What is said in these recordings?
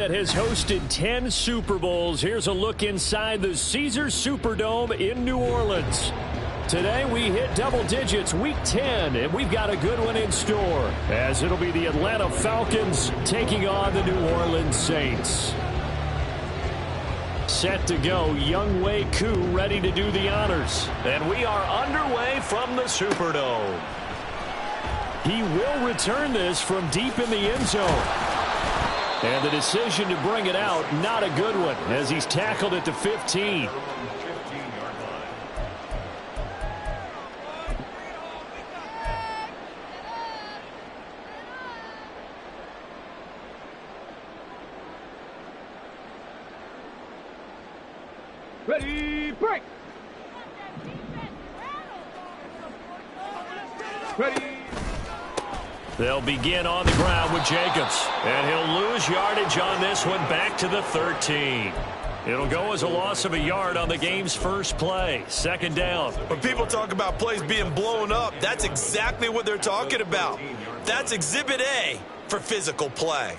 That has hosted 10 Super Bowls. Here's a look inside the Caesars Superdome in New Orleans. Today we hit double digits, week 10, and we've got a good one in store, as it'll be the Atlanta Falcons taking on the New Orleans Saints. Set to go, Younghoe Koo ready to do the honors. And we are underway from the Superdome. He will return this from deep in the end zone. And the decision to bring it out, not a good one, as he's tackled at the 15. Ready, break! Ready! They'll begin on the ground with Jacobs. And he'll lose yardage on this one back to the 13. It'll go as a loss of a yard on the game's first play. Second down. When people talk about plays being blown up, that's exactly what they're talking about. That's Exhibit A for physical play.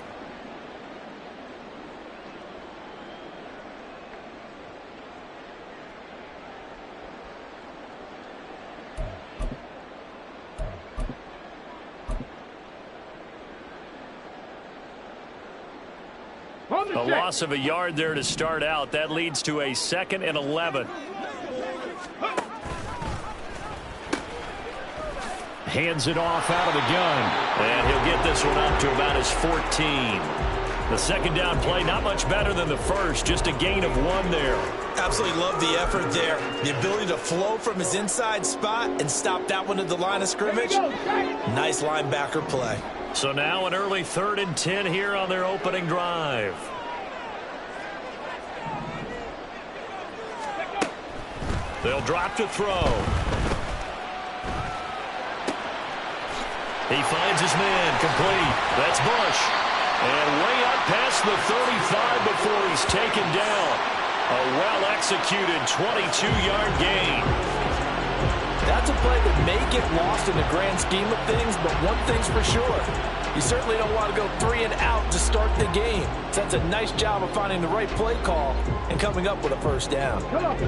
A loss of a yard there to start out. That leads to a 2nd and 11. Hands it off out of the gun. And he'll get this one up to about his 14. The second down play, not much better than the first. Just a gain of 1 there. Absolutely love the effort there. The ability to flow from his inside spot and stop that one at the line of scrimmage. Nice linebacker play. So now an early 3rd and 10 here on their opening drive. They'll drop to throw. He finds his man complete. That's Bush. And way up past the 35 before he's taken down. A well-executed 22-yard gain. That's a play that may get lost in the grand scheme of things, but one thing's for sure. You certainly don't want to go 3 and out to start the game. So that's a nice job of finding the right play call and coming up with a first down.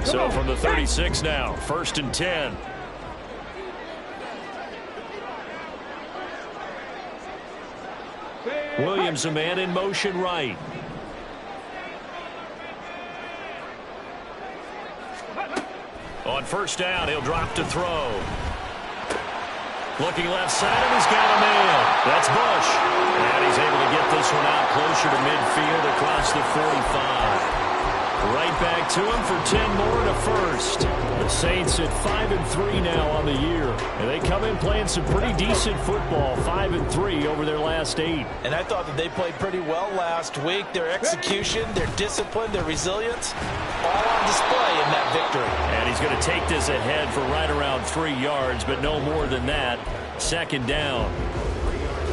So from the 36 now, 1st and 10. Williams, a man in motion right. On first down, he'll drop to throw. Looking left side, and he's got a man. That's Bush. And he's able to get this one out closer to midfield across the 45. Right back to him for 10 more and a first. The Saints at 5-3 now on the year. And they come in playing some pretty decent football, 5-3 over their last 8. And I thought that they played pretty well last week. Their execution, their discipline, their resilience, all on display in that victory. And he's going to take this ahead for right around 3 yards, but no more than that. Second down.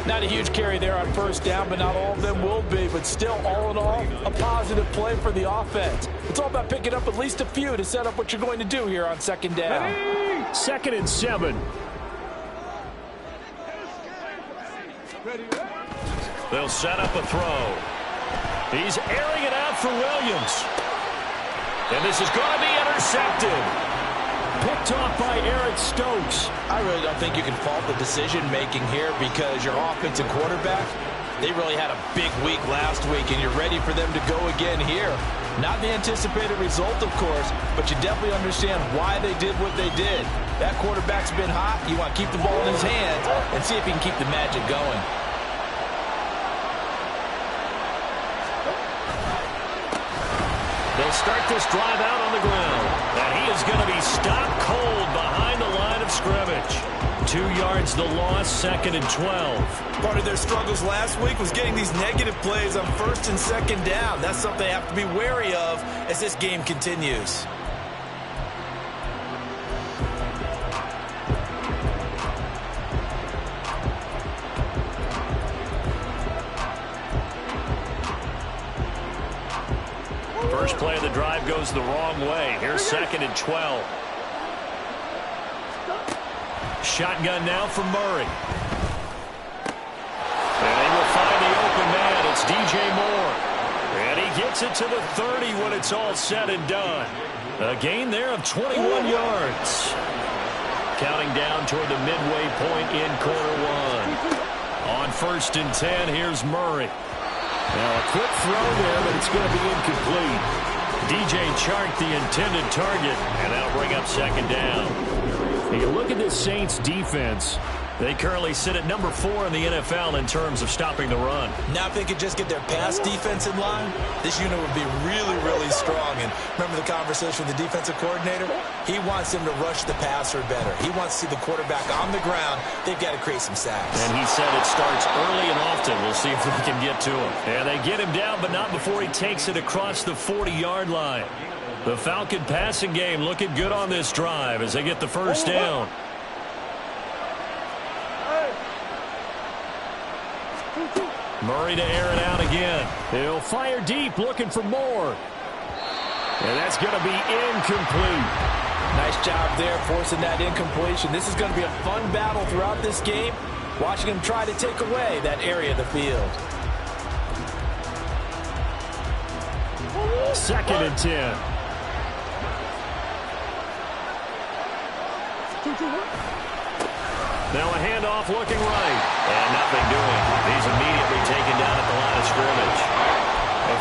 Not a huge carry there on first down, but not all of them will be. But still, all in all, a positive play for the offense. It's all about picking up at least a few to set up what you're going to do here on second down. 2nd and 7. They'll set up a throw. He's airing it out for Williams. And this is going to be intercepted. Picked off by Eric Stokes. I really don't think you can fault the decision-making here because your offensive quarterback, they really had a big week last week, and you're ready for them to go again here. Not the anticipated result, of course, but you definitely understand why they did what they did. That quarterback's been hot. You want to keep the ball in his hands and see if he can keep the magic going. They'll start this drive out on the ground. And he is going to be stopped cold behind the line of scrimmage. 2 yards the loss, 2nd and 12. Part of their struggles last week was getting these negative plays on 1st and 2nd down. That's something they have to be wary of as this game continues. First play of the drive goes the wrong way. Here's 2nd and 12. Shotgun now for Murray. And they will find the open man. It's DJ Moore. gets it to the 30 when it's all said and done. A gain there of 21 yards. Counting down toward the midway point in quarter one. On 1st and 10, here's Murray. Now a quick throw there, but it's going to be incomplete. DJ Chark the intended target, and that'll bring up 2nd down. You look at this Saints defense. They currently sit at number 4 in the NFL in terms of stopping the run. Now if they could just get their pass defense in line, this unit would be really, really strong. And remember the conversation with the defensive coordinator? He wants them to rush the passer better. He wants to see the quarterback on the ground. They've got to create some sacks. And he said it starts early and often. We'll see if we can get to him. And they get him down, but not before he takes it across the 40-yard line. The Falcon passing game looking good on this drive as they get the first down. Murray to air it out again. He'll fire deep, looking for more. And that's going to be incomplete. Nice job there, forcing that incompletion. This is going to be a fun battle throughout this game, watching him try to take away that area of the field. 2nd and 10. Now a handoff looking right. And nothing doing. He's immediately taken down at the line of scrimmage.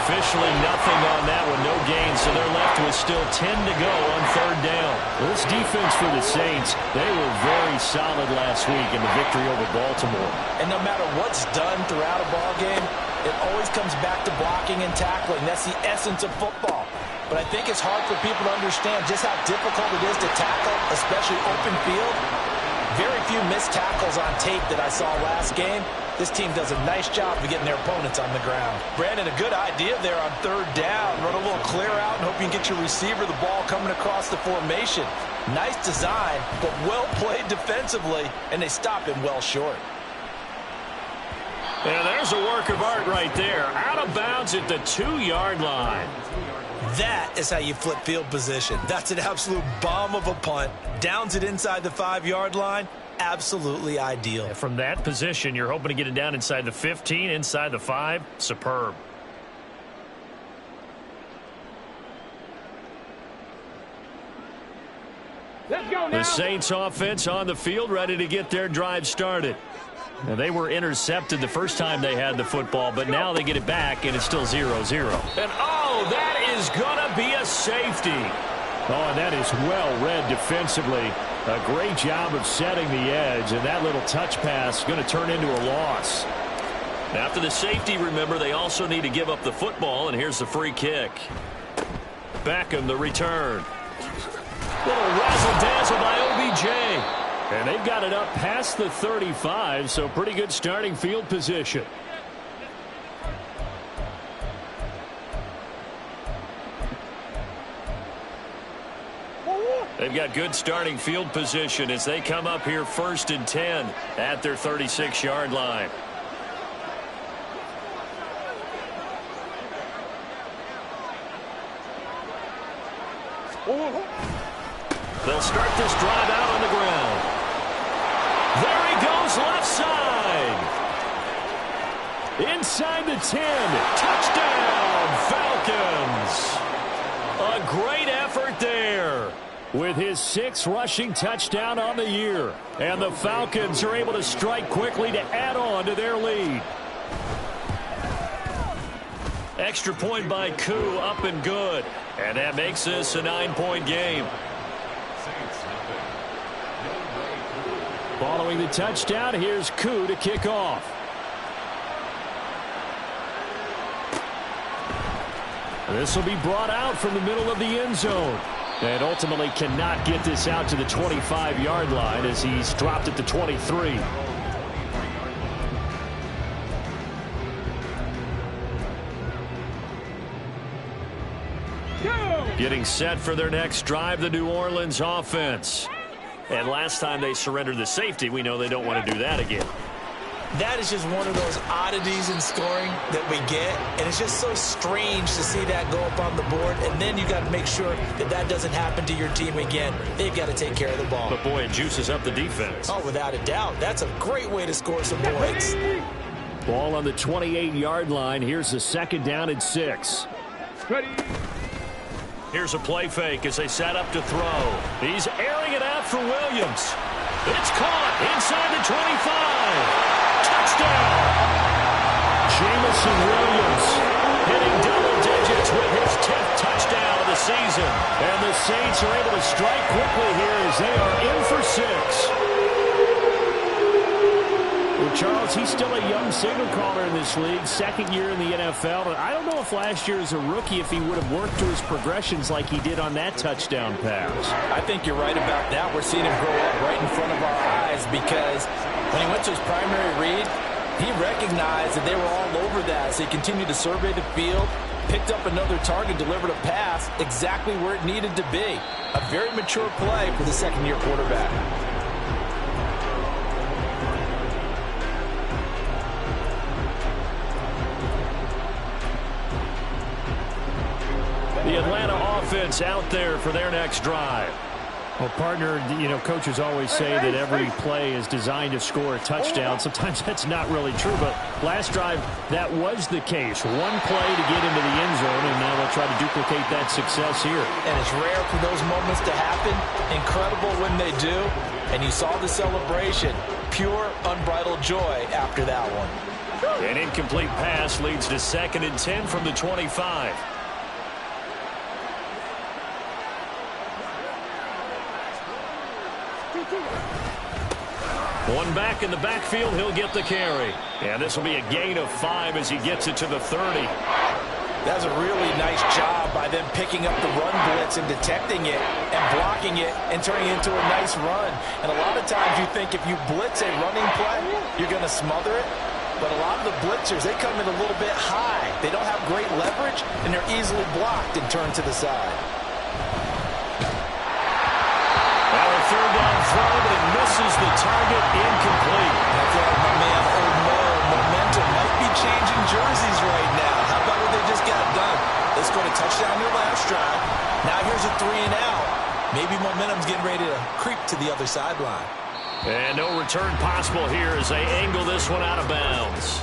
Officially nothing on that one. No gain, so they're left with still 10 to go on 3rd down. This defense for the Saints, they were very solid last week in the victory over Baltimore. And no matter what's done throughout a ball game, it always comes back to blocking and tackling. That's the essence of football. But I think it's hard for people to understand just how difficult it is to tackle, especially open field. Very few missed tackles on tape that I saw last game. This team does a nice job of getting their opponents on the ground. Brandon, a good idea there on 3rd down. Run a little clear out and hope you can get your receiver the ball coming across the formation. Nice design, but well played defensively, and they stop him well short. And there's a work of art right there. Out of bounds at the 2-yard line. That is how you flip field position. That's an absolute bomb of a punt. Downs it inside the 5-yard line. Absolutely ideal. From that position, you're hoping to get it down inside the 15, inside the 5. Superb. Let's go now. The Saints offense on the field, ready to get their drive started. And they were intercepted the first time they had the football, but now they get it back, and it's still 0-0. And, oh, that is going to be a safety. Oh, and that is well read defensively. A great job of setting the edge, and that little touch pass is going to turn into a loss. After the safety, remember, they also need to give up the football, and here's the free kick. Beckham, the return. Little razzle-dazzle by OBJ. And they've got it up past the 35, so pretty good starting field position. They've got good starting field position as they come up here 1st and 10 at their 36-yard line. They'll start this drive out on the ground. There he goes, left side. Inside the 10. Touchdown, Falcons. A great effort there with his 6th rushing touchdown on the year. And the Falcons are able to strike quickly to add on to their lead. Extra point by Koo, up and good. And that makes this a 9-point game. Following the touchdown, here's Koo to kick off. This will be brought out from the middle of the end zone. And ultimately cannot get this out to the 25-yard line as he's dropped at the 23. Getting set for their next drive, the New Orleans offense. And last time they surrendered the safety, we know they don't want to do that again. That is just one of those oddities in scoring that we get, and it's just so strange to see that go up on the board, and then you got to make sure that that doesn't happen to your team again. They've got to take care of the ball. But, boy, it juices up the defense. Oh, without a doubt. That's a great way to score some points. Ball on the 28-yard line. Here's the 2nd down and 6. Ready. Here's a play fake as they set up to throw. He's airing it out for Williams. It's caught inside the 25. Touchdown. Jameson Williams hitting double digits with his 10th touchdown of the season. And the Saints are able to strike quickly here as they are in for 6. Well, Charles, he's still a young signal caller in this league, second year in the NFL. And I don't know if last year as a rookie, if he would have worked to his progressions like he did on that touchdown pass. I think you're right about that. We're seeing him grow up right in front of our eyes because when he went to his primary read, he recognized that they were all over that. So he continued to survey the field, picked up another target, delivered a pass exactly where it needed to be. A very mature play for the second-year quarterback. The Atlanta offense out there for their next drive. Well, partner, coaches always say that every play is designed to score a touchdown. Sometimes that's not really true, but last drive, that was the case. One play to get into the end zone, and now they'll try to duplicate that success here. And it's rare for those moments to happen. Incredible when they do. And you saw the celebration. Pure, unbridled joy after that one. An incomplete pass leads to 2nd and 10 from the 25. One back in the backfield, he'll get the carry. And this will be a gain of 5 as he gets it to the 30. That's a really nice job by them picking up the run blitz and detecting it and blocking it and turning it into a nice run. And a lot of times you think if you blitz a running play, you're going to smother it. But a lot of the blitzers, they come in a little bit high. They don't have great leverage, and they're easily blocked and turned to the side. Now a 3rd down throw, but it misses the target, incomplete. I feel like my man Old Mo momentum might be changing jerseys right now. How about what they just got done? They scored a touchdown their last drive. Now here's a 3 and out. Maybe momentum's getting ready to creep to the other sideline. And no return possible here as they angle this one out of bounds.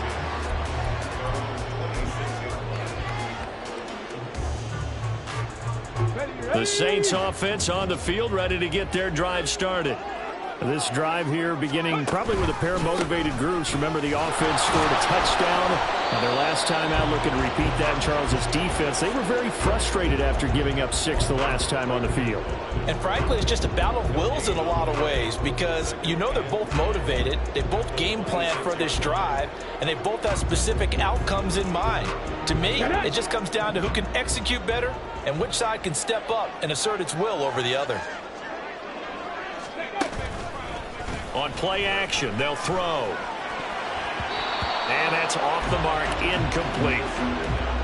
The Saints offense on the field, ready to get their drive started. This drive here beginning probably with a pair of motivated groups. Remember, the offense scored a touchdown. Now their last time out, looking to repeat that in Charles's defense. They were very frustrated after giving up 6 the last time on the field. And frankly, it's just a battle of wills in a lot of ways because they're both motivated. They both game plan for this drive, and they both have specific outcomes in mind. To me, it just comes down to who can execute better and which side can step up and assert its will over the other. On play action, they'll throw. And that's off the mark, incomplete.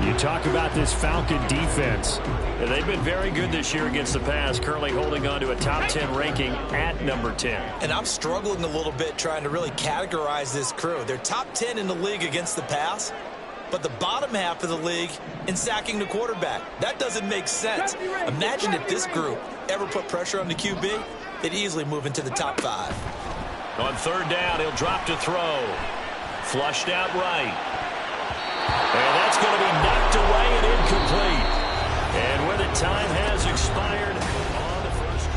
You talk about this Falcon defense. They've been very good this year against the pass, currently holding on to a top 10 ranking at number 10. And I'm struggling a little bit trying to really categorize this crew. They're top 10 in the league against the pass, but the bottom half of the league in sacking the quarterback. That doesn't make sense. Imagine if this group ever put pressure on the QB, they'd easily move into the top 5. On 3rd down, he'll drop to throw. Flushed out right. And that's going to be knocked away and incomplete. And with it, time has expired on the first.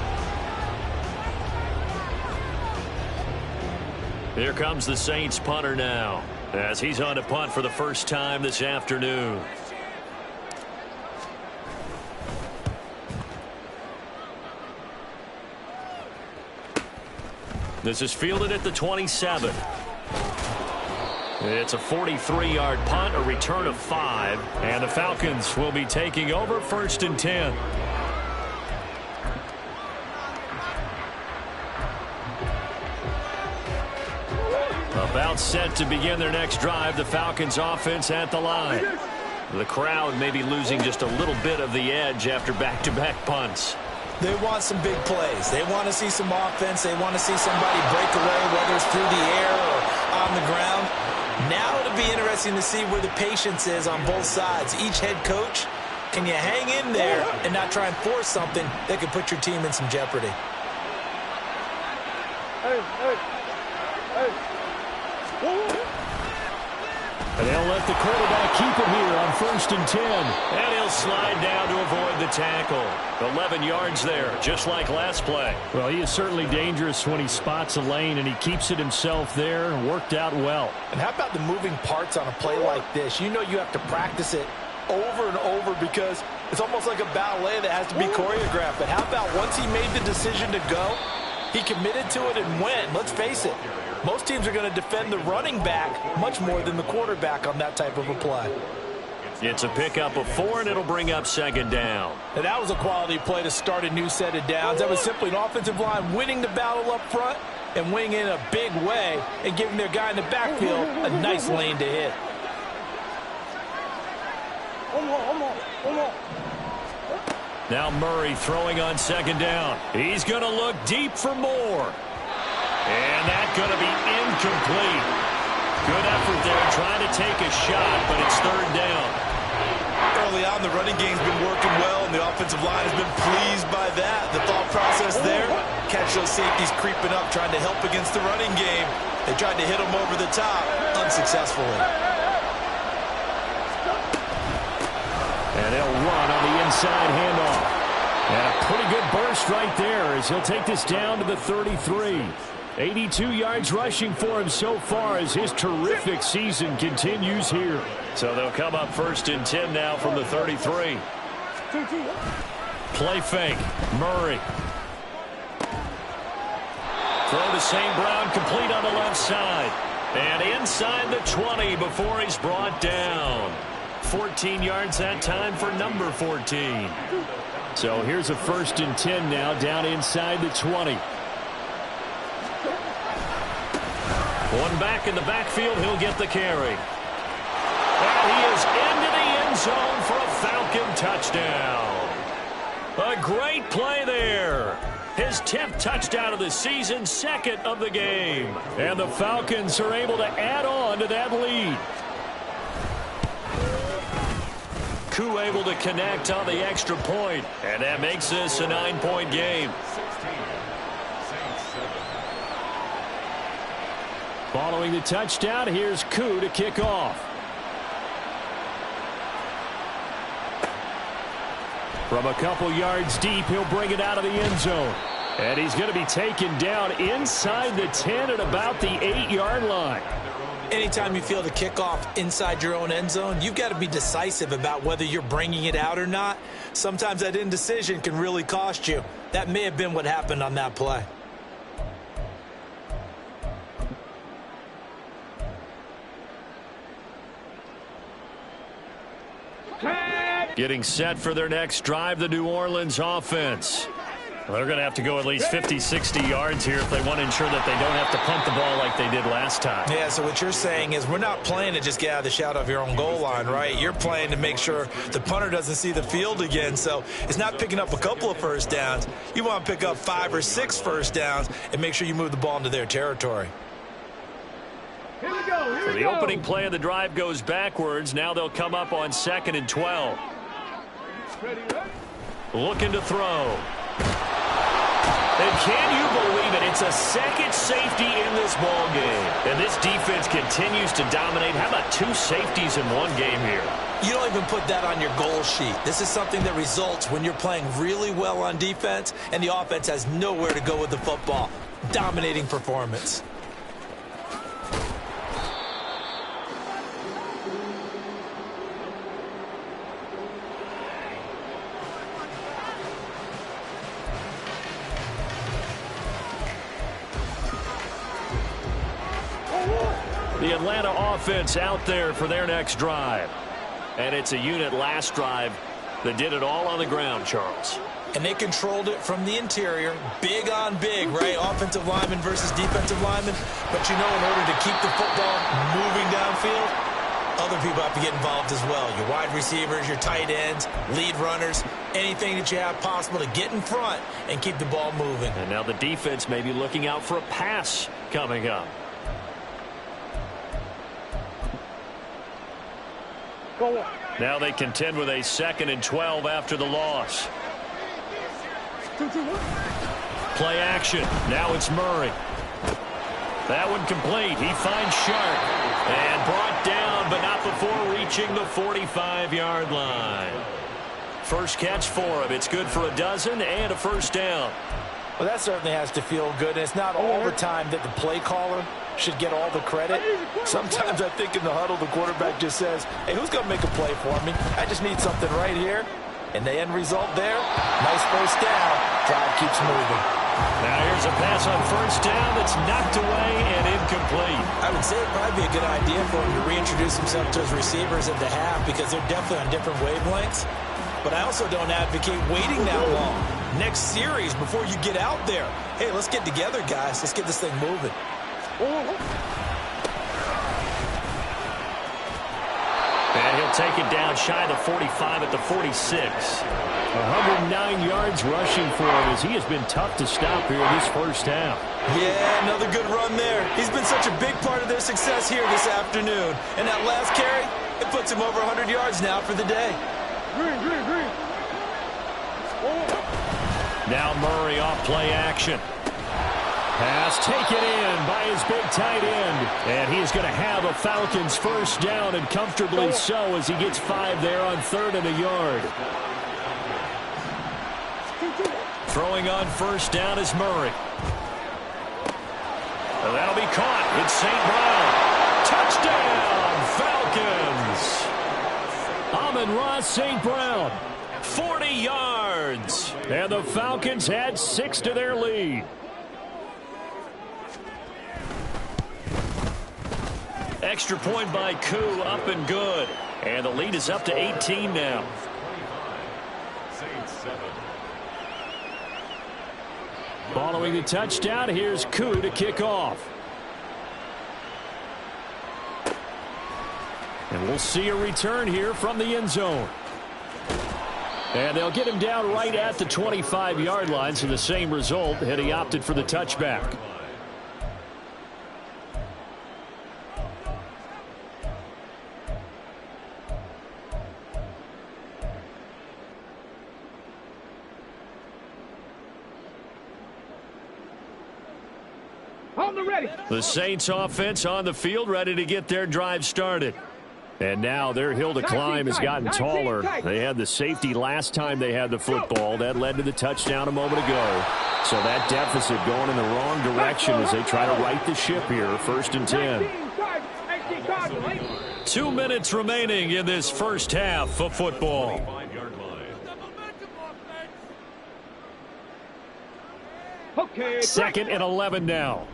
Here comes the Saints punter now, as he's on to punt for the first time this afternoon. This is fielded at the 27. It's a 43-yard punt, a return of 5, and the Falcons will be taking over 1st and 10. About set to begin their next drive, the Falcons offense at the line. The crowd may be losing just a little bit of the edge after back-to-back punts. They want some big plays. They want to see some offense. They want to see somebody break away, whether it's through the air or on the ground. Now it'll be interesting to see where the patience is on both sides. Each head coach, can you hang in there and not try and force something that could put your team in some jeopardy? And they'll let the quarterback keep it here on 1st and 10. And he'll slide down to avoid the tackle. 11 yards there, just like last play. Well, he is certainly dangerous when he spots a lane, and he keeps it himself there. Worked out well. And how about the moving parts on a play like this? You know you have to practice it over and over because it's almost like a ballet that has to be choreographed. But how about once he made the decision to go, he committed to it and went. Let's face it, most teams are going to defend the running back much more than the quarterback on that type of a play. It's a pickup of 4, and it'll bring up 2nd down. And that was a quality play to start a new set of downs. That was simply an offensive line winning the battle up front and winning in a big way and giving their guy in the backfield a nice lane to hit. Now Murray throwing on 2nd down. He's going to look deep for more. And that's going to be incomplete. Good effort there trying to take a shot, but it's 3rd down. Early on, the running game's been working well, and the offensive line has been pleased by that. The thought process there, catch those safeties creeping up, trying to help against the running game. They tried to hit them over the top, unsuccessfully. And they'll run on the inside handoff. And a pretty good burst right there as he'll take this down to the 33. 82 yards rushing for him so far as his terrific season continues here. So they'll come up 1st and 10 now from the 33. Play fake. Murray. Throw to St. Brown, complete on the left side. And inside the 20 before he's brought down. 14 yards that time for number 14. So here's a 1st and 10 now down inside the 20. One back in the backfield, he'll get the carry. And he is into the end zone for a Falcon touchdown. A great play there. His 10th touchdown of the season, 2nd of the game. And the Falcons are able to add on to that lead. Koo able to connect on the extra point, and that makes this a 9-point game. Following the touchdown, here's Koo to kick off. From a couple yards deep, he'll bring it out of the end zone. And he's going to be taken down inside the 10 at about the 8-yard line. Anytime you feel the kickoff inside your own end zone, you've got to be decisive about whether you're bringing it out or not. Sometimes that indecision can really cost you. That may have been what happened on that play. Getting set for their next drive, the New Orleans offense. Well, they're going to have to go at least 50, 60 yards here if they want to ensure that they don't have to punt the ball like they did last time. Yeah, so what you're saying is we're not playing to just get out of the shadow of your own goal line, right? You're playing to make sure the punter doesn't see the field again. So it's not picking up a couple of first downs. You want to pick up 5 or 6 first downs and make sure you move the ball into their territory. Here we go. Here So we the go. opening play of the drive goes backwards. Now they'll come up on 2nd and 12. Ready, ready. Looking to throw. And can you believe it? It's a second safety in this ball game. And this defense continues to dominate. How about 2 safeties in one game here? You don't even put that on your goal sheet. This is something that results when you're playing really well on defense and the offense has nowhere to go with the football. Dominating performance. The Atlanta offense out there for their next drive. And it's a unit last drive that did it all on the ground, Charles. And they controlled it from the interior. Big on big, right? Offensive lineman versus defensive lineman. But you know, in order to keep the football moving downfield, other people have to get involved as well. Your wide receivers, your tight ends, lead runners, anything that you have possible to get in front and keep the ball moving. And now the defense may be looking out for a pass coming up. Now they contend with a 2nd and 12 after the loss. Play action. Now it's Murray. That one complete. He finds Sharp. And brought down, but not before reaching the 45-yard line. First catch for him. It's good for a dozen and a first down. Well, that certainly has to feel good. And it's not all the time that the play caller should get all the credit. Sometimes I think in the huddle, the quarterback just says, hey, who's going to make a play for me? I just need something right here. And the end result there, nice first down. Drive keeps moving. Now here's a pass on first down that's knocked away and incomplete. I would say it'd probably be a good idea for him to reintroduce himself to his receivers at the half because they're definitely on different wavelengths. But I also don't advocate waiting that long. Next series, before you get out there, hey, let's get together, guys. Let's get this thing moving. And he'll take it down shy of the 45 at the 46. 109 yards rushing for him as he has been tough to stop here in this first half. Yeah, another good run there. He's been such a big part of their success here this afternoon. And that last carry, it puts him over 100 yards now for the day. Green. Now Murray off play action. Pass taken in by his big tight end. And he's going to have a Falcons first down, and comfortably so as he gets 5 there on 3rd and a yard. Throwing on first down is Murray. And that'll be caught. It's St. Brown. Touchdown, Falcons. Amon-Ra St. Brown. 40 yards. And the Falcons had 6 to their lead. Extra point by Koo, up and good. And the lead is up to 18 now. Following the touchdown, here's Koo to kick off. And we'll see a return here from the end zone. And they'll get him down right at the 25-yard line, so the same result had he opted for the touchback. The Saints offense on the field, ready to get their drive started. And now their hill to climb has gotten taller. They had the safety last time they had the football. That led to the touchdown a moment ago. So that deficit going in the wrong direction as they try to right the ship here. 1st and 10. 2 minutes remaining in this first half of football. Okay, 2nd and 11 now.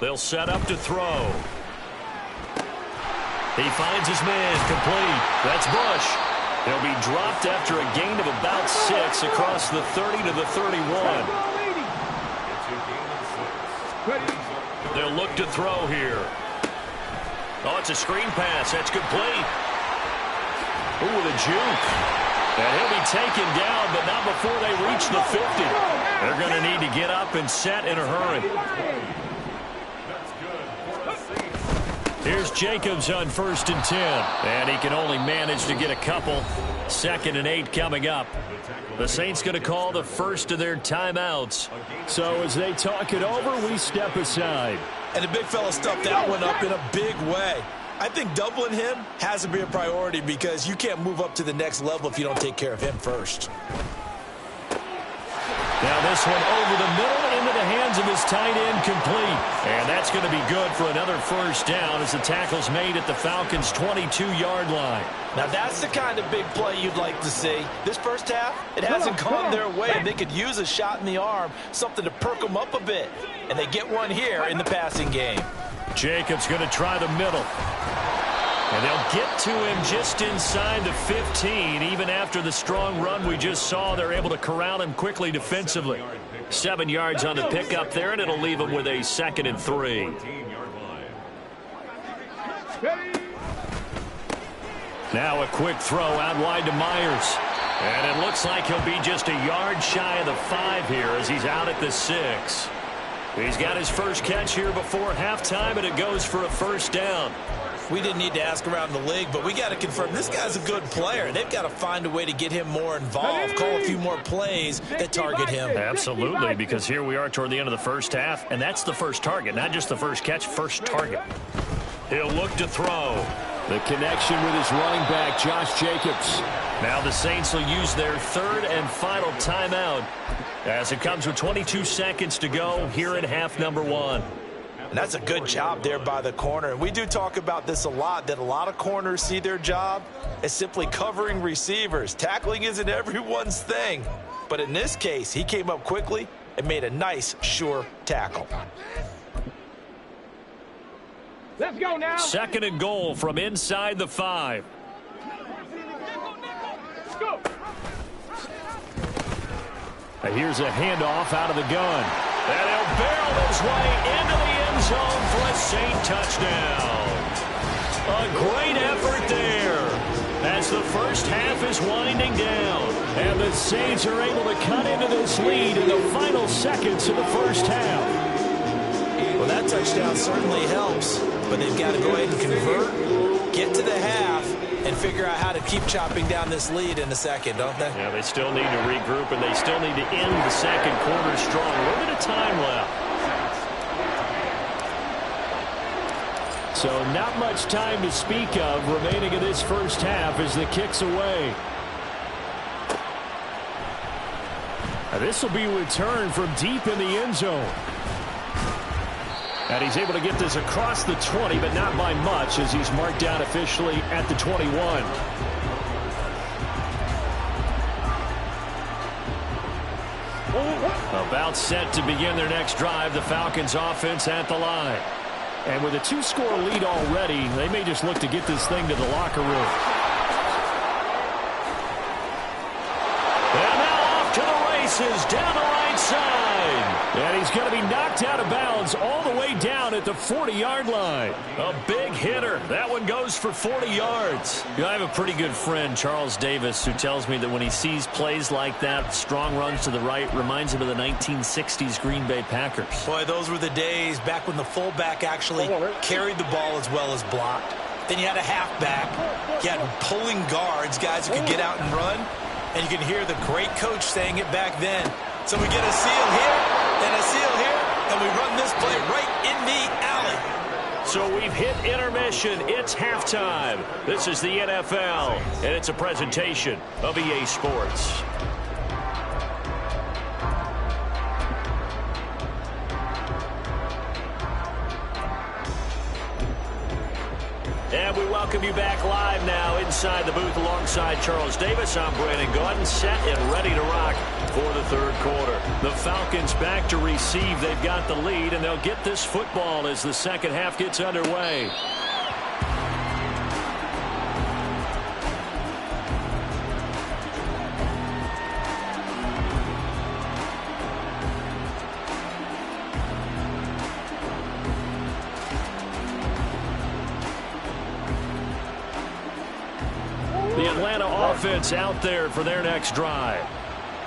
They'll set up to throw. He finds his man, complete. That's Bush. He'll be dropped after a gain of about 6 across the 30 to the 31. They'll look to throw here. Oh, it's a screen pass. That's complete. Ooh, with a juke. And he'll be taken down, but not before they reach the 50. They're going to need to get up and set in a hurry. Here's Jacobs on 1st and 10. And he can only manage to get a couple. 2nd and 8 coming up. The Saints going to call the first of their timeouts. So as they talk it over, we step aside. And the big fella stuffed that one up in a big way. I think doubling him has to be a priority because you can't move up to the next level if you don't take care of him first. Now this one over the middle into the hands of his tight end, complete. And that's going to be good for another first down as the tackle's made at the Falcons' 22-yard line. Now that's the kind of big play you'd like to see. This first half, it hasn't gone their way, and they could use a shot in the arm, something to perk them up a bit. And they get one here in the passing game. Jacobs going to try the middle. And they'll get to him just inside the 15. Even after the strong run we just saw, they're able to corral him quickly defensively. 7 yards on the pickup there, and it'll leave him with a 2nd and 3. Now a quick throw out wide to Myers. And it looks like he'll be just a yard shy of the 5 here as he's out at the 6. He's got his first catch here before halftime, and it goes for a first down. We didn't need to ask around the league, but we got to confirm this guy's a good player. They've got to find a way to get him more involved, call a few more plays that target him. Absolutely, because here we are toward the end of the first half, and that's the first target, not just the first catch, first target. He'll look to throw. The connection with his running back, Josh Jacobs. Now the Saints will use their third and final timeout as it comes with 22 seconds to go here in half number 1. And that's a good job there by the corner. And we do talk about this a lot, that a lot of corners see their job as simply covering receivers. Tackling isn't everyone's thing. But in this case, he came up quickly and made a nice, sure tackle. Let's go now. Second and goal from inside the 5. Let's go. Here's a handoff out of the gun. And he'll barrel his way into the end zone for a Saint touchdown. A great effort there as the first half is winding down. And the Saints are able to cut into this lead in the final seconds of the first half. Well, that touchdown certainly helps, but they've got to go ahead and convert, get to the half, and figure out how to keep chopping down this lead in the second, don't they? Yeah, they still need to regroup, and they still need to end the second quarter strong. A little bit of time left. So not much time to speak of remaining in this first half as the kick's away. Now this will be returned from deep in the end zone. And he's able to get this across the 20, but not by much as he's marked down officially at the 21. About set to begin their next drive, the Falcons offense at the line. And with a 2-score lead already, they may just look to get this thing to the locker room. And now off to the races down the right side. And he's going to be knocked out of bounds all the way down at the 40-yard line. A big hitter. That one goes for 40 yards. You know, I have a pretty good friend, Charles Davis, who tells me that when he sees plays like that, strong runs to the right, reminds him of the 1960s Green Bay Packers. Boy, those were the days back when the fullback actually carried the ball as well as blocked. Then you had a halfback. You had pulling guards, guys who could get out and run. And you can hear the great coach saying it back then. So we get a seal here and a seal here, and we run this play right in the alley. So we've hit intermission. It's halftime. This is the NFL, and it's a presentation of EA Sports. And we welcome you back live now inside the booth alongside Charles Davis. I'm Brandon Gaudin, set and ready to rock for the third quarter. The Falcons back to receive. They've got the lead, and they'll get this football as the second half gets underway. The Atlanta offense out there for their next drive.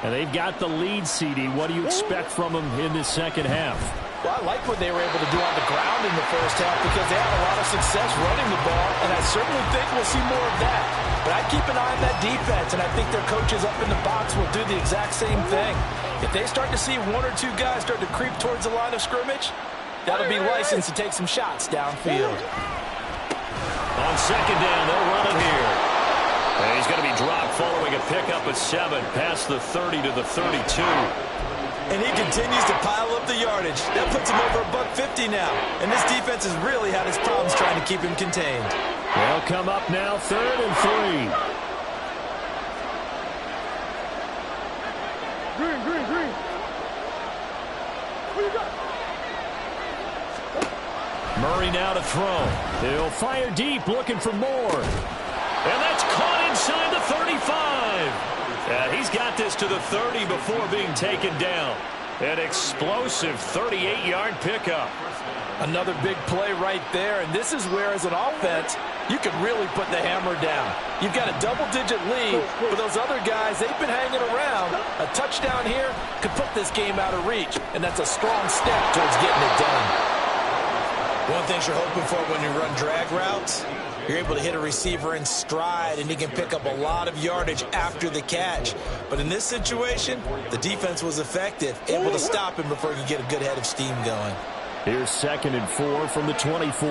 And they've got the lead, CD. What do you expect from them in this second half? Well, I like what they were able to do on the ground in the first half because they had a lot of success running the ball, and I certainly think we'll see more of that. But I keep an eye on that defense, and I think their coaches up in the box will do the exact same thing. If they start to see one or two guys start to creep towards the line of scrimmage, that'll be licensed to take some shots downfield. On second down, they'll run it here. And he's going to be dropped following a pickup of 7 past the 30 to the 32. And he continues to pile up the yardage. That puts him over $150 now. And this defense has really had its problems trying to keep him contained. They'll come up now, 3rd and 3. Green, green, green. What you got? Murray now to throw. He'll fire deep, looking for more. And that's caught inside the 35. And he's got this to the 30 before being taken down. An explosive 38-yard pickup. Another big play right there, and this is where, as an offense, you can really put the hammer down. You've got a double-digit lead, but those other guys, they've been hanging around. A touchdown here could put this game out of reach, and that's a strong step towards getting it done. One thing you're hoping for when you run drag routes, you're able to hit a receiver in stride, and he can pick up a lot of yardage after the catch. But in this situation, the defense was effective, able to stop him before he could get a good head of steam going. Here's 2nd and 4 from the 24.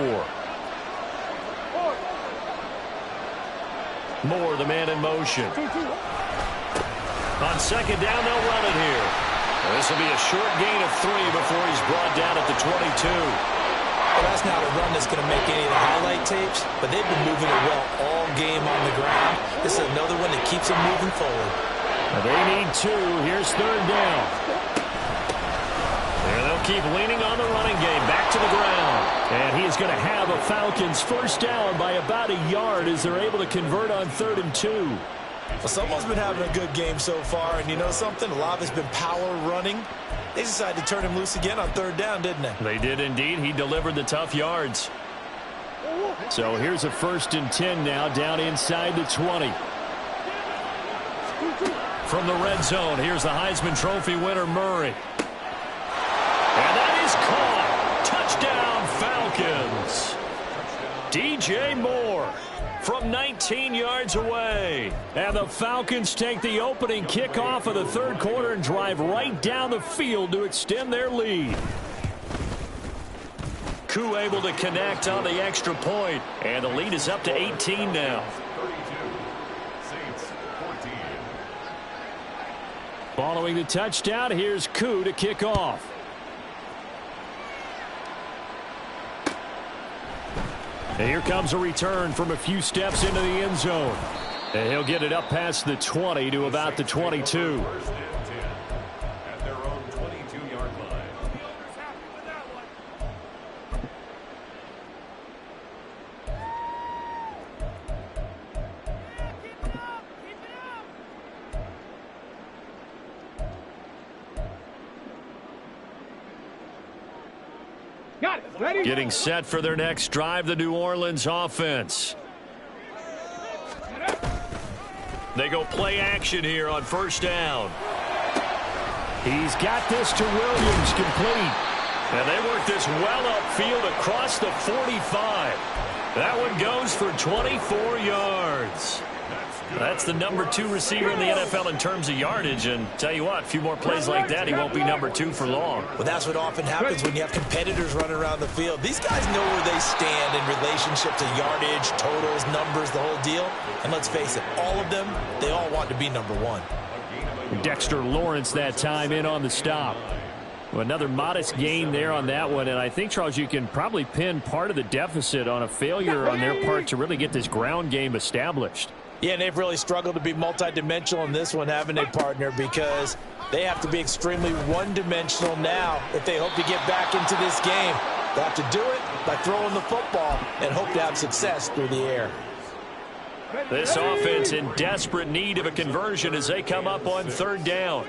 Moore, the man in motion. On 2nd down, they'll run it here. This will be a short gain of 3 before he's brought down at the 22. Well, that's not a run that's going to make any of the highlight tapes, but they've been moving it well all game on the ground. This is another one that keeps them moving forward. They need 2. Here's 3rd down. There they'll keep leaning on the running game. Back to the ground. And he is going to have a Falcons first down by about a yard as they're able to convert on 3rd and 2. Well, someone's been having a good game so far, and you know something? A lot of it's been power running. They decided to turn him loose again on 3rd down, didn't they? They did indeed. He delivered the tough yards. So here's a 1st and 10 now, down inside the 20. From the red zone, here's the Heisman Trophy winner, Murray. And that is caught. Touchdown, Falcons. DJ Moore from 19 yards away. And the Falcons take the opening kickoff of the 3rd quarter and drive right down the field to extend their lead. Koo able to connect on the extra point, and the lead is up to 18 now. Following the touchdown, here's Koo to kick off. And here comes a return from a few steps into the end zone. And he'll get it up past the 20 to about the 22. At their own 22-yard line. Got it. Ready? Getting set for their next drive, the New Orleans offense. They go play action here on 1st down. He's got this to Williams, complete. And they work this well upfield across the 45. That one goes for 24 yards. That's the number 2 receiver in the NFL in terms of yardage. And tell you what, a few more plays like that, he won't be number 2 for long. Well, that's what often happens when you have competitors running around the field. These guys know where they stand in relationship to yardage, totals, numbers, the whole deal. And let's face it, all of them, they all want to be number 1. Dexter Lawrence that time in on the stop. Well, another modest gain there on that one. And I think, Charles, you can probably pin part of the deficit on a failure on their part to really get this ground game established. Yeah, and they've really struggled to be multidimensional in this one, haven't they, partner? Because they have to be extremely one-dimensional now if they hope to get back into this game. They'll have to do it by throwing the football and hope to have success through the air. This offense in desperate need of a conversion as they come up on 3rd down.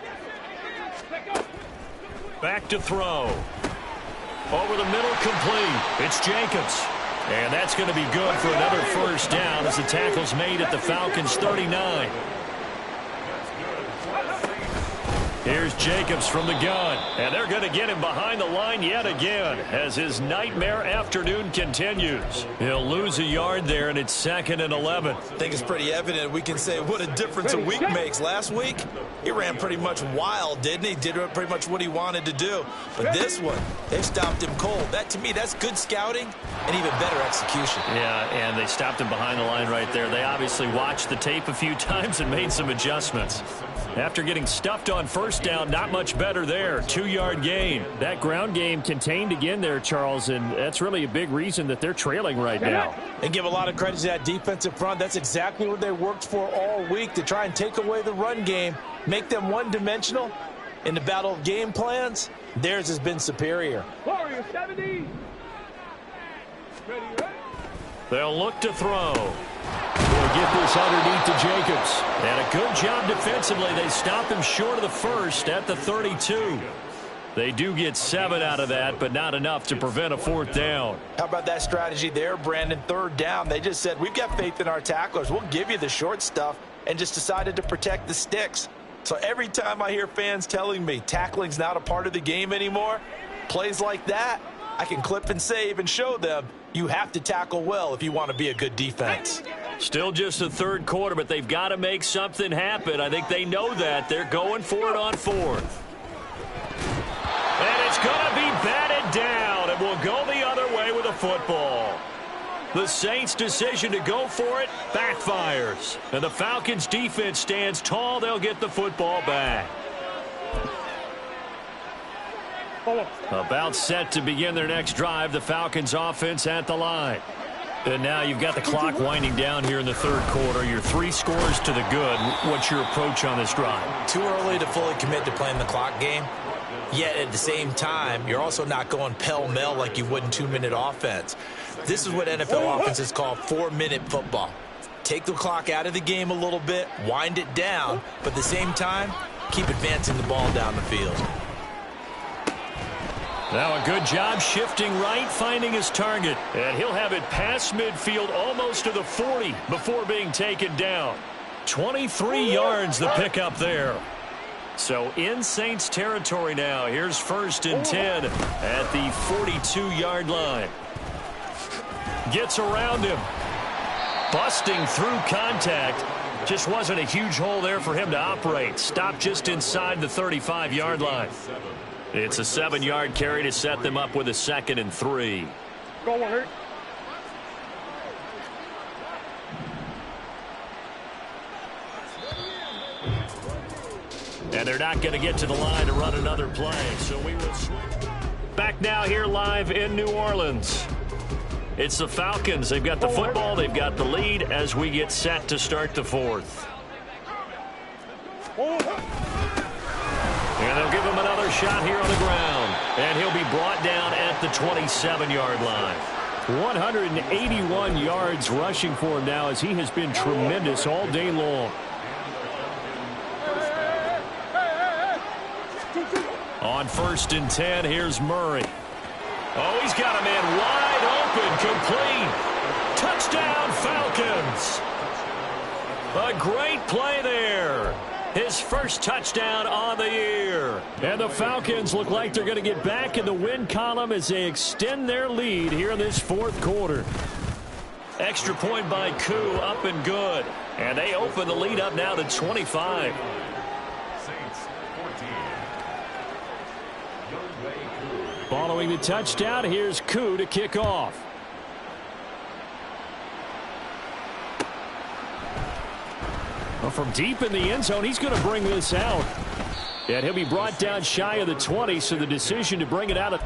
Back to throw. Over the middle, complete. It's Jacobs. And that's going to be good for another 1st down as the tackle's made at the Falcons' 39. Here's Jacobs from the gun. And they're going to get him behind the line yet again as his nightmare afternoon continues. He'll lose a yard there, and it's 2nd and 11. I think it's pretty evident. We can say what a difference a week makes. Last week, he ran pretty much wild, didn't he? Did pretty much what he wanted to do. But this one, they've stopped him cold. That, to me, that's good scouting and even better execution. Yeah, and they stopped him behind the line right there. They obviously watched the tape a few times and made some adjustments. After getting stuffed on 1st down, not much better there. 2-yard gain. That ground game contained again there, Charles, and that's really a big reason that they're trailing right now. And give a lot of credit to that defensive front. That's exactly what they worked for all week, to try and take away the run game, make them one-dimensional. In the battle of game plans, theirs has been superior. Warrior 70. Ready. They'll look to throw. They'll get this underneath to Jacobs. And a good job defensively. They stop him short of the 1st at the 32. They do get 7 out of that, but not enough to prevent a 4th down. How about that strategy there, Brandon? 3rd down. They just said, we've got faith in our tacklers. We'll give you the short stuff, and just decided to protect the sticks. So every time I hear fans telling me tackling's not a part of the game anymore, plays like that, I can clip and save and show them you have to tackle well if you want to be a good defense. Still just the third quarter, but they've got to make something happen. I think they know that. They're going for it on fourth. And it's going to be batted down, and we'll go the other way with a football. The Saints' decision to go for it backfires. And the Falcons' defense stands tall. They'll get the football back. About set to begin their next drive. The Falcons' offense at the line. And now you've got the clock winding down here in the third quarter. You're 3 scores to the good. What's your approach on this drive? Too early to fully commit to playing the clock game. Yet at the same time, you're also not going pell-mell like you would in 2-minute offense. This is what NFL offenses call 4-minute football. Take the clock out of the game a little bit, wind it down, but at the same time, keep advancing the ball down the field. Now a good job shifting right, finding his target. And he'll have it past midfield almost to the 40 before being taken down. 23 yards the pickup there. So in Saints territory now. Here's 1st and 10 at the 42-yard line. Gets around him. Busting through contact. Just wasn't a huge hole there for him to operate. Stopped just inside the 35-yard line. It's a 7-yard carry to set them up with a 2nd and 3. Go on, hurt. And they're not going to get to the line to run another play. So we will switch. Back now here live in New Orleans. It's the Falcons. They've got the football. They've got the lead as we get set to start the fourth. And they'll give him another shot here on the ground. And he'll be brought down at the 27-yard line. 181 yards rushing for him now as he has been tremendous all day long. On 1st and 10, here's Murray. Oh, he's got a man wide open, complete. Touchdown, Falcons. A great play there. His first touchdown on the year. And the Falcons look like they're going to get back in the win column as they extend their lead here in this fourth quarter. Extra point by Koo, up and good. And they open the lead up now to 25. Following the touchdown, here's Koo to kick off. Well, from deep in the end zone, he's going to bring this out. And he'll be brought down shy of the 20, so the decision to bring it out of...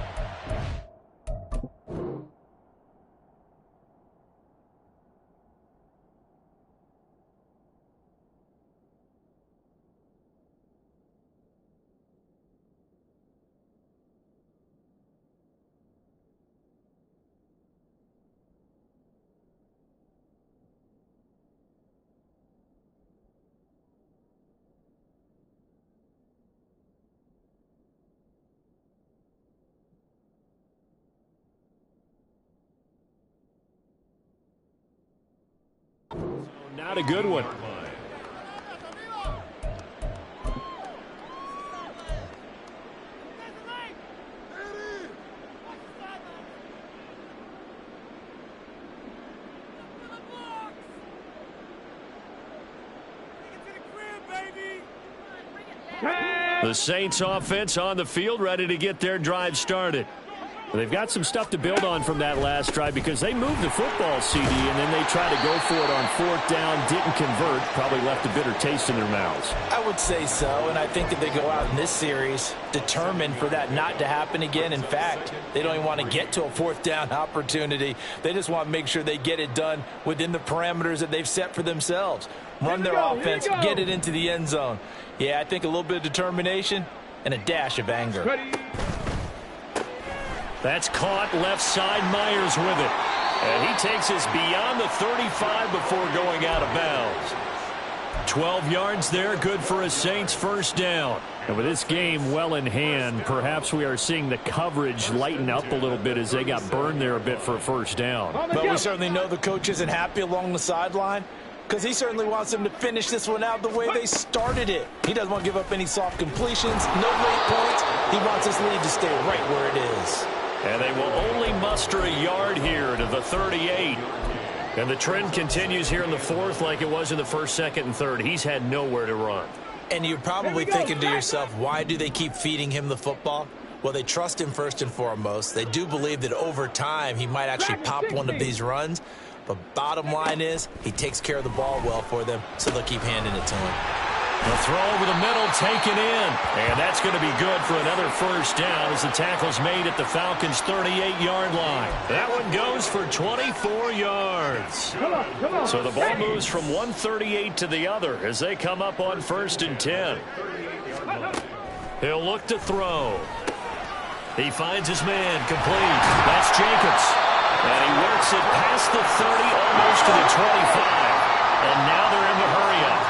Not a good one. The Saints offense on the field ready to get their drive started. They've got some stuff to build on from that last drive because they moved the football, CD, and then they tried to go for it on 4th down, didn't convert, probably left a bitter taste in their mouths. I would say so, and I think that they go out in this series determined for that not to happen again. In fact, they don't even want to get to a 4th down opportunity. They just want to make sure they get it done within the parameters that they've set for themselves. Run their offense, get it into the end zone. Yeah, I think a little bit of determination and a dash of anger. Ready. That's caught left side. Myers with it. And he takes us beyond the 35 before going out of bounds. 12 yards there, good for a Saints first down. And with this game well in hand, perhaps we are seeing the coverage lighten up a little bit as they got burned there a bit for a first down. But we certainly know the coach isn't happy along the sideline because he certainly wants them to finish this one out the way they started it. He doesn't want to give up any soft completions, no late points. He wants this lead to stay right where it is. And they will only muster a yard here to the 38. And the trend continues here in the fourth like it was in the first, second, and third. He's had nowhere to run. And you're probably thinking to yourself, why do they keep feeding him the football? Well, they trust him first and foremost. They do believe that over time he might actually pop one of these runs. But bottom line is he takes care of the ball well for them, so they'll keep handing it to him. The throw over the middle, taken in. And that's going to be good for another first down as the tackle's made at the Falcons' 38-yard line. That one goes for 24 yards. So the ball moves from 138 to the other as they come up on 1st and 10. He'll look to throw. He finds his man, complete. That's Jacobs. And he works it past the 30, almost to the 25. And now they're in the hurry-up.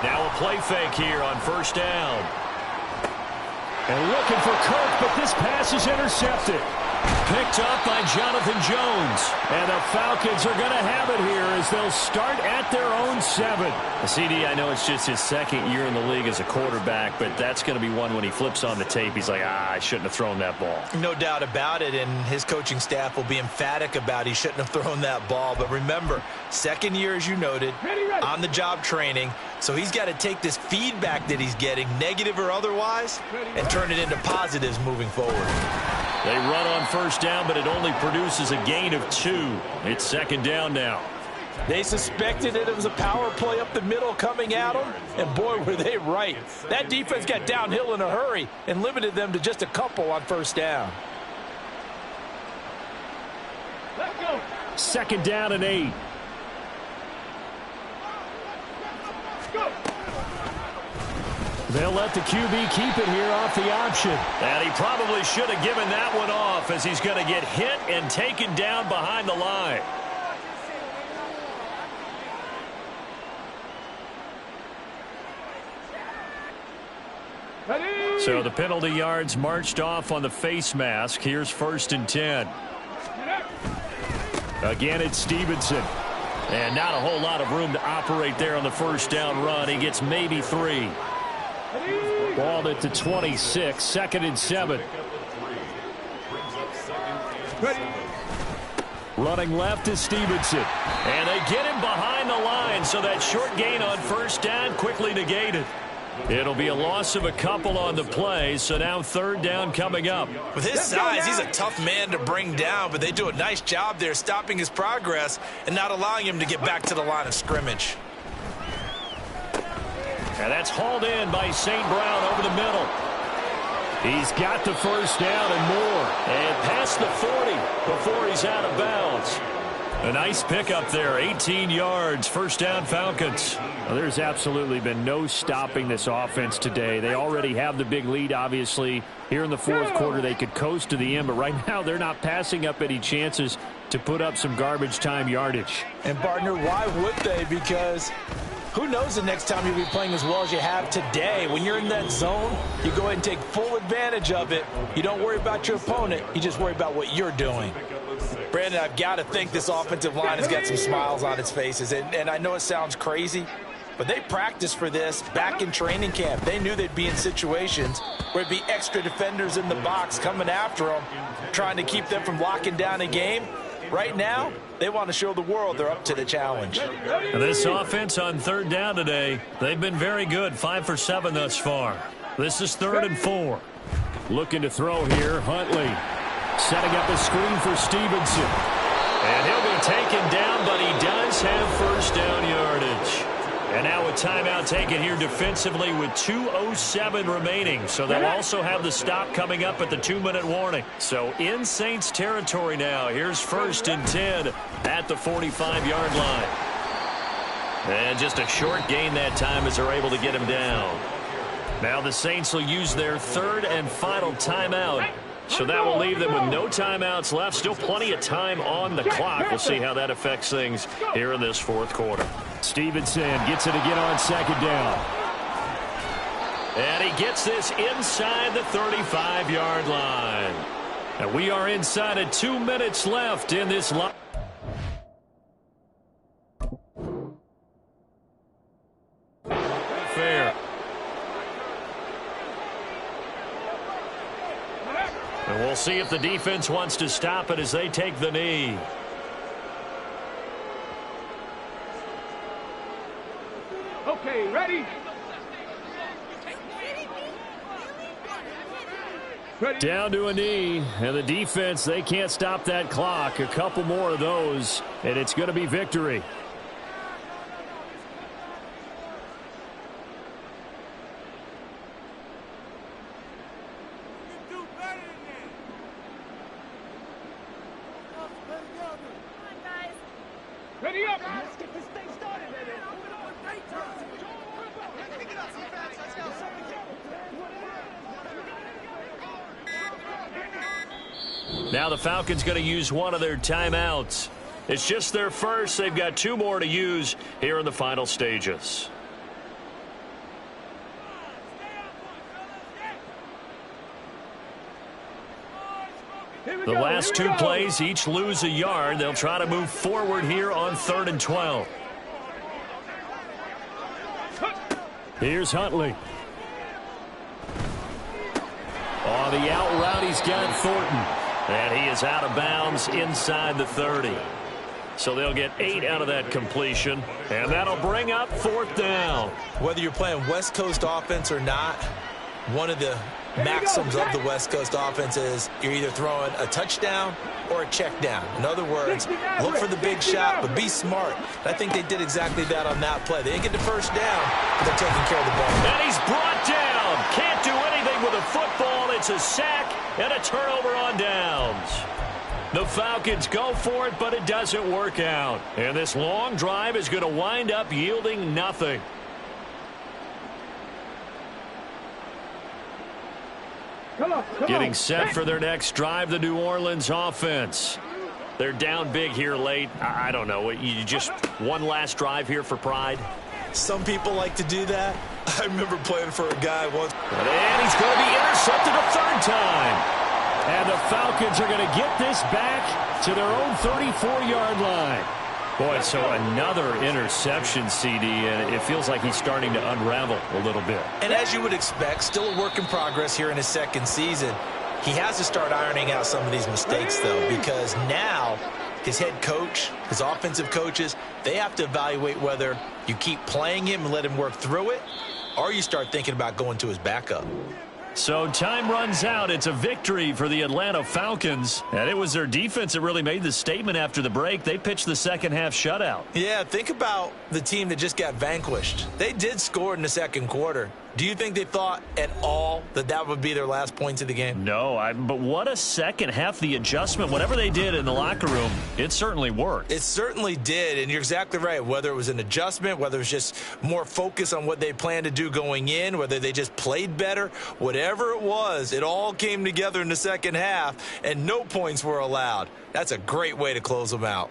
Now a play fake here on 1st down. And looking for Kirk, but this pass is intercepted. Picked up by Jonathan Jones. And the Falcons are going to have it here as they'll start at their own 7. CD, I know it's just his second year in the league as a quarterback, but that's going to be one when he flips on the tape. He's like, I shouldn't have thrown that ball. No doubt about it, and his coaching staff will be emphatic about he shouldn't have thrown that ball. But remember, second year, as you noted, on-the-job training, so he's got to take this feedback that he's getting, negative or otherwise, and turn it into positives moving forward. They run on 1st down, but it only produces a gain of 2. It's 2nd down now. They suspected that it was a power play up the middle coming at them, and boy, were they right. That defense got downhill in a hurry and limited them to just a couple on 1st down. 2nd down and 8. They'll let the QB keep it here off the option. And he probably should have given that one off as he's going to get hit and taken down behind the line. So the penalty yards marched off on the face mask. Here's 1st and 10. Again, it's Stevenson. And not a whole lot of room to operate there on the 1st down run. He gets maybe 3. Balled at the 26, 2nd and 7. Running left is Stevenson. And they get him behind the line, so that short gain on 1st down quickly negated. It'll be a loss of a couple on the play, so now 3rd down coming up. With his size, he's a tough man to bring down, but they do a nice job there stopping his progress and not allowing him to get back to the line of scrimmage. And that's hauled in by St. Brown over the middle. He's got the 1st down and more. And past the 40 before he's out of bounds. A nice pickup there, 18 yards, 1st down Falcons. Well, there's absolutely been no stopping this offense today. They already have the big lead, obviously. Here in the 4th quarter, they could coast to the end, but right now they're not passing up any chances to put up some garbage time yardage. And, partner, why would they? Because who knows the next time you'll be playing as well as you have today. When you're in that zone, you go ahead and take full advantage of it. You don't worry about your opponent. You just worry about what you're doing. Brandon, I've got to think this offensive line has got some smiles on its faces. And I know it sounds crazy, but they practiced for this back in training camp. They knew they'd be in situations where it'd be extra defenders in the box coming after them, trying to keep them from locking down a game. Right now, they want to show the world they're up to the challenge. And this offense on 3rd down today, they've been very good, 5 for 7 thus far. This is 3rd and 4. Looking to throw here, Huntley. Setting up a screen for Stevenson. And he'll be taken down, but he does have 1st down yardage. And now a timeout taken here defensively with 2:07 remaining. So they'll also have the stop coming up at the 2-minute warning. So in Saints territory now. Here's 1st and 10 at the 45-yard line. And just a short gain that time as they're able to get him down. Now the Saints will use their 3rd and final timeout. So that will leave them with no timeouts left. Still plenty of time on the clock. We'll see how that affects things here in this 4th quarter. Stevenson gets it again on 2nd down. And he gets this inside the 35-yard line. And we are inside of 2 minutes left in this line. And we'll see if the defense wants to stop it as they take the knee. Okay, ready? Down to a knee, and the defense, they can't stop that clock. A couple more of those, and it's going to be victory. Ready up! Let's get this thing started, baby. Now the Falcons going to use one of their timeouts. It's just their first. They've got 2 more to use here in the final stages. The last 2 plays each lose a yard. They'll try to move forward here on 3rd and 12. Here's Huntley. On the out route, he's got Thornton. And he is out of bounds inside the 30. So they'll get 8 out of that completion. And that'll bring up 4th down. Whether you're playing West Coast offense or not, one of the maxims of the West Coast offense is you're either throwing a touchdown or a check down. In other words, look for the big shot, but be smart. I think they did exactly that on that play. They didn't get the first down, but they're taking care of the ball. And he's brought down. Can't do anything with a football. It's a sack and a turnover on downs. The Falcons go for it, but it doesn't work out. And this long drive is going to wind up yielding nothing. Getting set for their next drive, the New Orleans offense. They're down big here late. I don't know. You just one last drive here for pride? Some people like to do that. I remember playing for a guy once. And he's going to be intercepted a 3rd time. And the Falcons are going to get this back to their own 34-yard line. Boy, so another interception, CD, and it feels like he's starting to unravel a little bit. And as you would expect, still a work in progress here in his 2nd season. He has to start ironing out some of these mistakes, though, because now his head coach, his offensive coaches, they have to evaluate whether you keep playing him and let him work through it, or you start thinking about going to his backup. So time runs out. It's a victory for the Atlanta Falcons. And it was their defense that really made the statement after the break. They pitched the second-half shutout. Yeah, think about the team that just got vanquished. They did score in the 2nd quarter. Do you think they thought at all that that would be their last points of the game? No, but what a second half. The adjustment, whatever they did in the locker room, it certainly worked. It certainly did, and you're exactly right. Whether it was an adjustment, whether it was just more focus on what they planned to do going in, whether they just played better, whatever it was, it all came together in the 2nd half, and no points were allowed. That's a great way to close them out.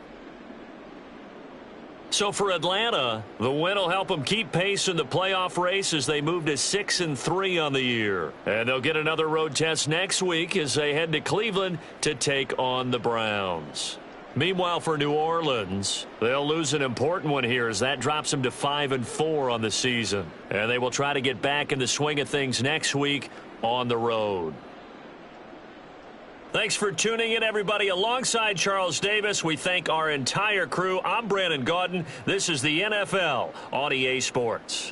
So for Atlanta, the win will help them keep pace in the playoff race as they move to 6-3 on the year. And they'll get another road test next week as they head to Cleveland to take on the Browns. Meanwhile, for New Orleans, they'll lose an important one here as that drops them to 5-4 on the season. And they will try to get back in the swing of things next week on the road. Thanks for tuning in, everybody. Alongside Charles Davis, we thank our entire crew. I'm Brandon Gaudin. This is the NFL on EA Sports.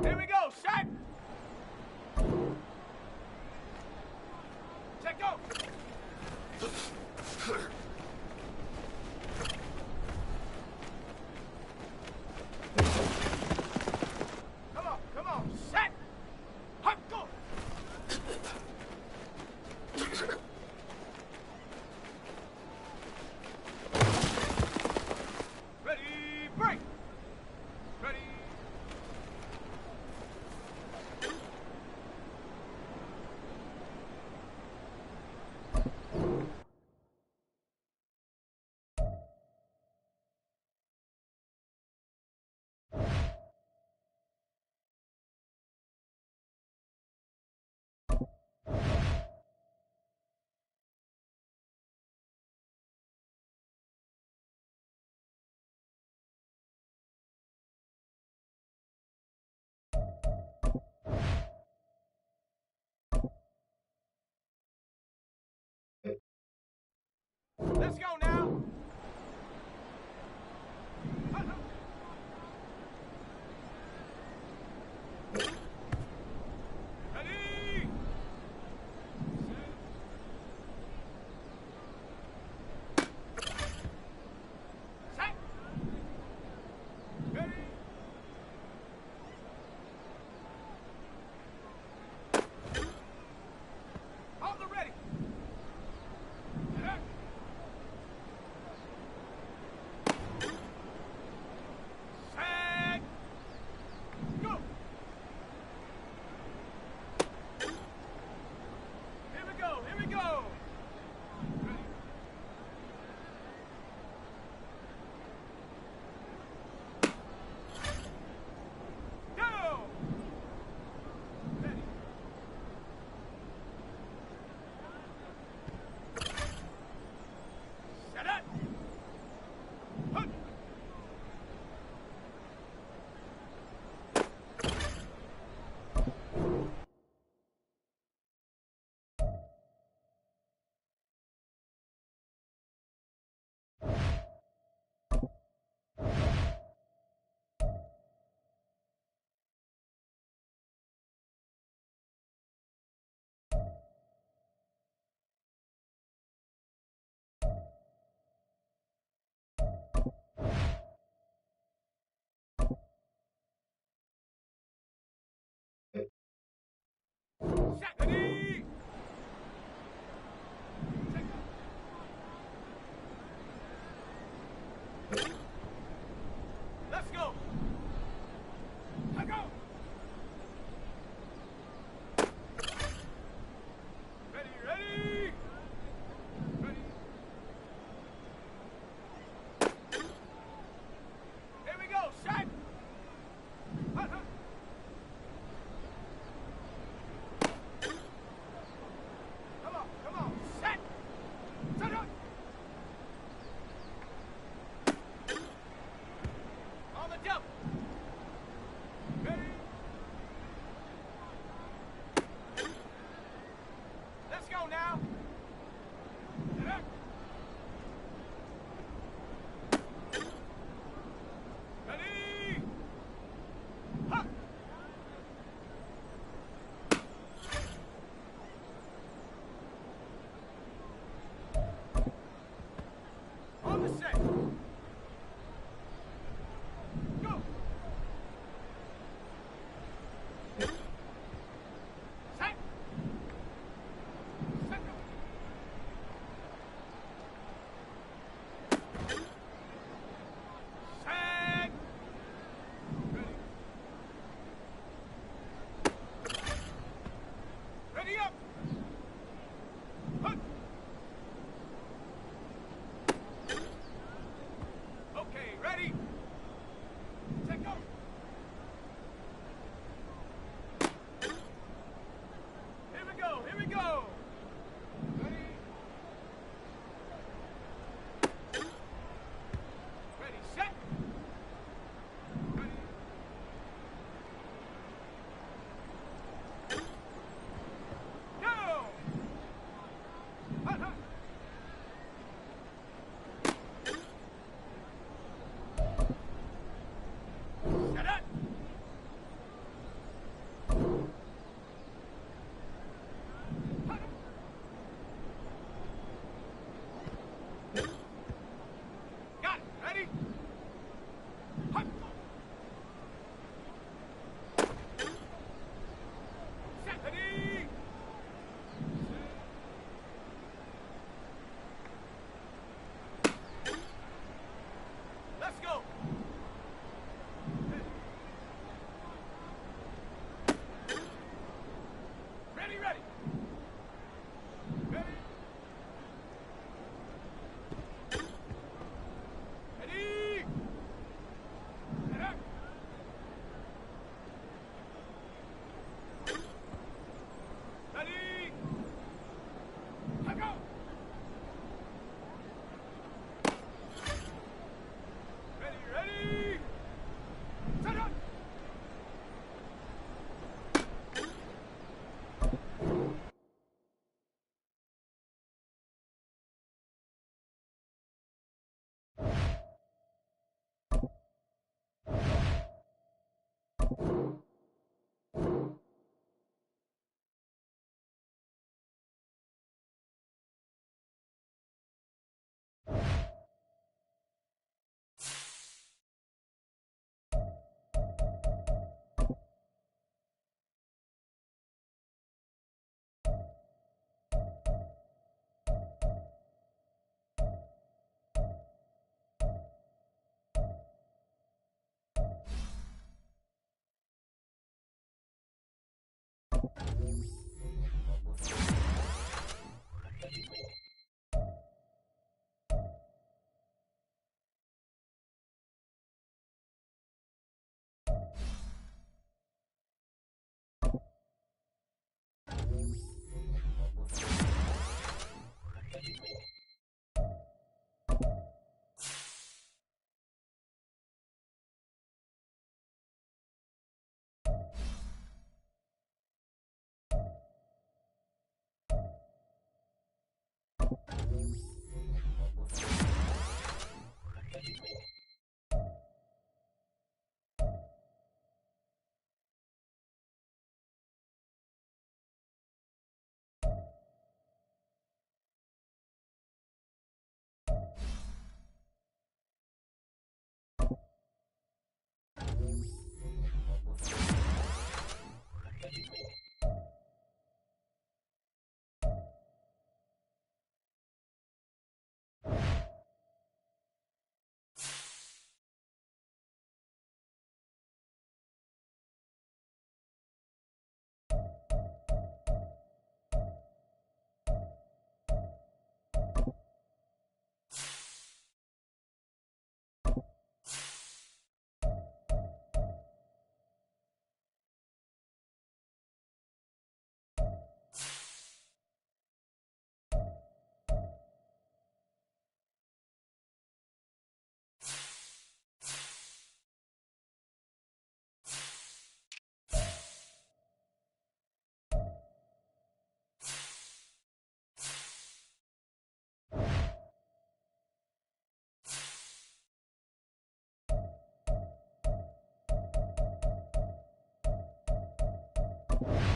Here we go, shot! Check go! Come on, set! Hop, go! Ready, break! Ready. Let's go now. Ready. Set. Ready. On the ready. Set. Go. Here we go. Here we go. Ready. Go. Ready. Set it. Hunt. Set. Ready. Let's go. Let's go. Ready, ready. Ready. Here we go, shot. Hunt, hunt. go.